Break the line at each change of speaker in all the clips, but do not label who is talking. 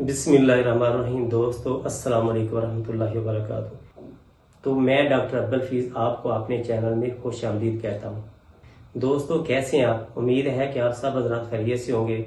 बिस्मिल्लाहिर्रहमानिर्रहीम। दोस्तों अस्सलाम वालेकुम रहमतुल्लाहि व बरकातुहू। तो मैं डॉक्टर अब्दुल हफीज़ आपको अपने चैनल में खुश आमदीद कहता हूँ। दोस्तों कैसे हैं आप? उम्मीद है कि आप सब हज़रात खैरियत से होंगे।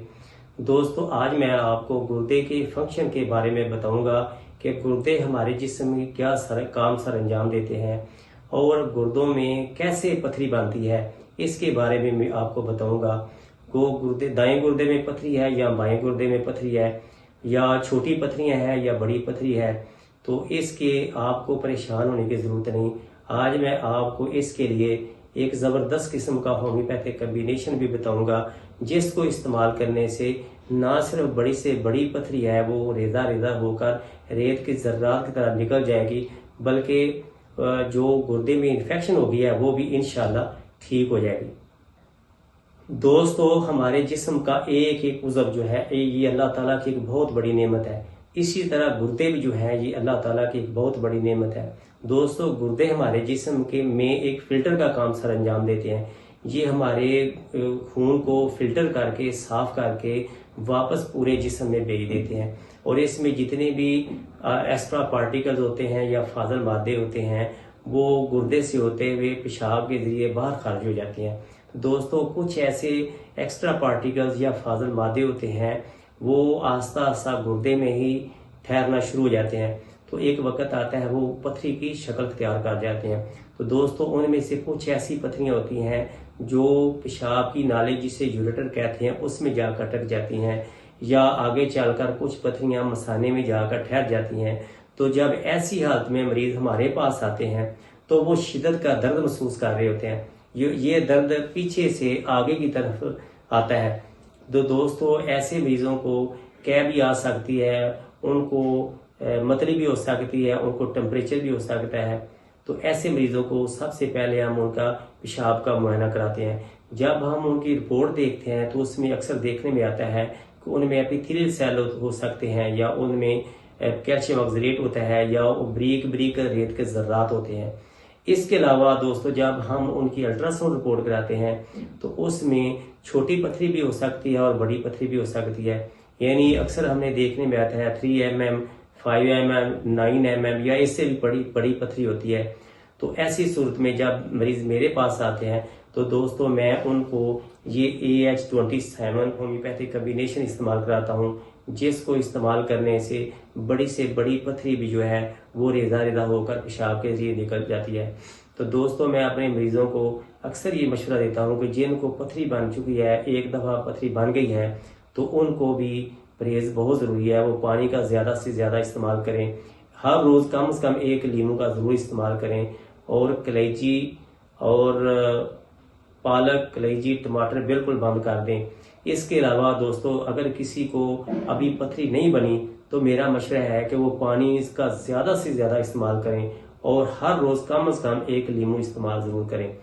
दोस्तों आज मैं आपको गुर्दे के फंक्शन के बारे में बताऊंगा कि गुर्दे हमारे जिस्म में क्या काम सर अंजाम देते हैं और गुर्दों में कैसे पथरी बनती है, इसके बारे में मैं आपको बताऊंगा। गुर्दे दाएं गुर्दे में पथरी है या बाएं गुर्दे में पथरी है, या छोटी पथरियां हैं या बड़ी पथरी है, तो इसके आपको परेशान होने की ज़रूरत नहीं। आज मैं आपको इसके लिए एक ज़बरदस्त किस्म का होम्योपैथिक कम्बिनेशन भी बताऊंगा, जिसको इस्तेमाल करने से ना सिर्फ बड़ी से बड़ी पथरी है वो रेजा रेजा होकर रेत के ज़र्रात की तरह निकल जाएगी, बल्कि जो गुर्दे में इन्फेक्शन हो गया है वो भी इंशाल्लाह ठीक हो जाएगी। दोस्तों हमारे जिस्म का एक एक उज़व जो है ये अल्लाह ताला की एक बहुत बड़ी नेमत है। इसी तरह गुर्दे भी जो है ये अल्लाह ताला की एक बहुत बड़ी नेमत है। दोस्तों गुर्दे हमारे जिस्म के में एक फिल्टर का काम सर अंजाम देते हैं। ये हमारे खून को फिल्टर करके साफ करके वापस पूरे जिस्म में भेज देते हैं, और इसमें जितने भी एक्स्ट्रा पार्टिकल्स होते हैं या फाजल मादे होते हैं वो गुर्दे से होते हुए पेशाब के जरिए बाहर खारिज हो जाते हैं। दोस्तों कुछ ऐसे एक्स्ट्रा पार्टिकल्स या फाजल मादे होते हैं वो आस्ता आस्ता गुर्दे में ही ठहरना शुरू हो जाते हैं, तो एक वक्त आता है वो पथरी की शक्ल अख्तियार कर जाते हैं। तो दोस्तों उनमें से कुछ ऐसी पथरियां होती हैं जो पेशाब की नाली जिसे यूरेटर कहते हैं उसमें जाकर अटक जाती हैं, या आगे चलकर कुछ पथरियां मसाने में जाकर ठहर जाती हैं। तो जब ऐसी हालत में मरीज हमारे पास आते हैं तो वो शिद्दत का दर्द महसूस कर रहे होते हैं। ये दर्द पीछे से आगे की तरफ आता है। तो दोस्तों ऐसे मरीजों को कैब भी आ सकती है, उनको मतली भी हो सकती है, उनको टेम्परेचर भी हो सकता है। तो ऐसे मरीजों को सबसे पहले हम उनका पेशाब का मुआयना कराते हैं। जब हम उनकी रिपोर्ट देखते हैं तो उसमें अक्सर देखने में आता है कि उनमें एपिथेलियल सेल हो सकते हैं, या उनमें कैल्शियम ऑक्सलेट होता है, या ब्रीक ब्रीक रेत के ज़र्रात होते हैं। इसके अलावा दोस्तों जब हम उनकी अल्ट्रासाउंड रिपोर्ट कराते हैं तो उसमें छोटी पथरी भी हो सकती है और बड़ी पथरी भी हो सकती है। यानी अक्सर हमने देखने में आता है 3 mm, 5 mm, 9 mm या इससे भी बड़ी पथरी होती है। तो ऐसी सूरत में जब मरीज मेरे पास आते हैं तो दोस्तों मैं उनको ये AH27 होम्योपैथिक कम्बिनेशन इस्तेमाल कराता हूँ, जिसको इस्तेमाल करने से बड़ी पथरी भी जो है वो रेजा रेजा होकर पेशाब के जरिए निकल जाती है। तो दोस्तों मैं अपने मरीजों को अक्सर ये मशवरा देता हूँ कि जिनको पथरी बन चुकी है, एक दफ़ा पथरी बन गई है, तो उनको भी परहेज बहुत ज़रूरी है। वो पानी का ज़्यादा से ज़्यादा इस्तेमाल करें, हर रोज़ कम से कम 1 लीमू का ज़रूर इस्तेमाल करें, और कलेजी और पालक, कलेजी, टमाटर बिल्कुल बंद कर दें। इसके अलावा दोस्तों अगर किसी को अभी पथरी नहीं बनी तो मेरा मशवरा है कि वो पानी इसका ज़्यादा से ज़्यादा इस्तेमाल करें, और हर रोज़ कम से कम 1 लीमू इस्तेमाल ज़रूर करें।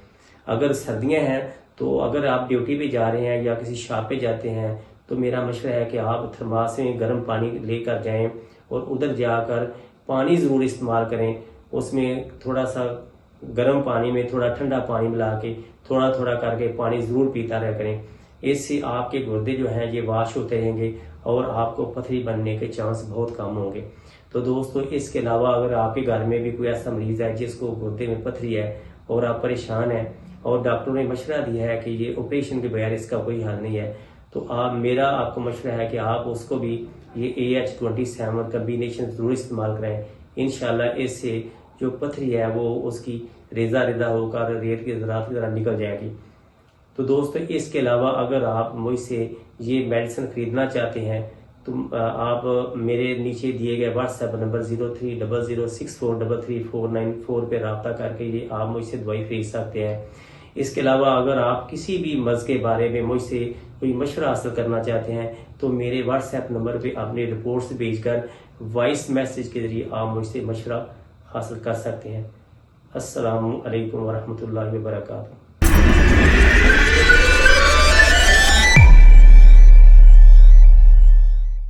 अगर सर्दियां हैं तो अगर आप ड्यूटी पे जा रहे हैं या किसी शॉप पे जाते हैं तो मेरा मशवरा है कि आप थर्मास में गर्म पानी लेकर जाएं और उधर जाकर पानी ज़रूर इस्तेमाल करें। उसमें थोड़ा सा गर्म पानी में थोड़ा ठंडा पानी मिला के थोड़ा थोड़ा करके पानी ज़रूर पीता रह करें। इससे आपके गुर्दे जो हैं ये वाश होते रहेंगे और आपको पथरी बनने के चांस बहुत कम होंगे। तो दोस्तों इसके अलावा अगर आपके घर में भी कोई ऐसा मरीज है जिसको गुर्दे में पथरी है और आप परेशान हैं और डॉक्टरों ने मशवरा दिया है कि ये ऑपरेशन के बगैर इसका कोई हल नहीं है, तो मेरा आपको मशवरा है कि आप उसको भी ये AH27 कम्बिनेशन ज़रूर इस्तेमाल करें। इंशाल्लाह इससे जो पथरी है वो उसकी रेजा रेजा होकर रेत के ज़रात की तरह निकल जाएगी। तो दोस्तों इसके अलावा अगर आप मुझसे ये मेडिसिन खरीदना चाहते हैं तो आप मेरे नीचे दिए गए व्हाट्सएप नंबर 030064333494 पे रब्ता करके ये आप मुझसे दवाई खरीद सकते हैं। इसके अलावा अगर आप किसी भी मर्ज़ के बारे में मुझसे कोई मशवरा हासिल करना चाहते हैं तो मेरे व्हाट्सएप नंबर पे अपनी रिपोर्ट्स भेजकर वॉइस मैसेज के जरिए आप मुझसे मशवरा हासिल कर सकते हैं। अस्सलामु अलैकुम वरहमतुल्लाहि वबरकातुहू।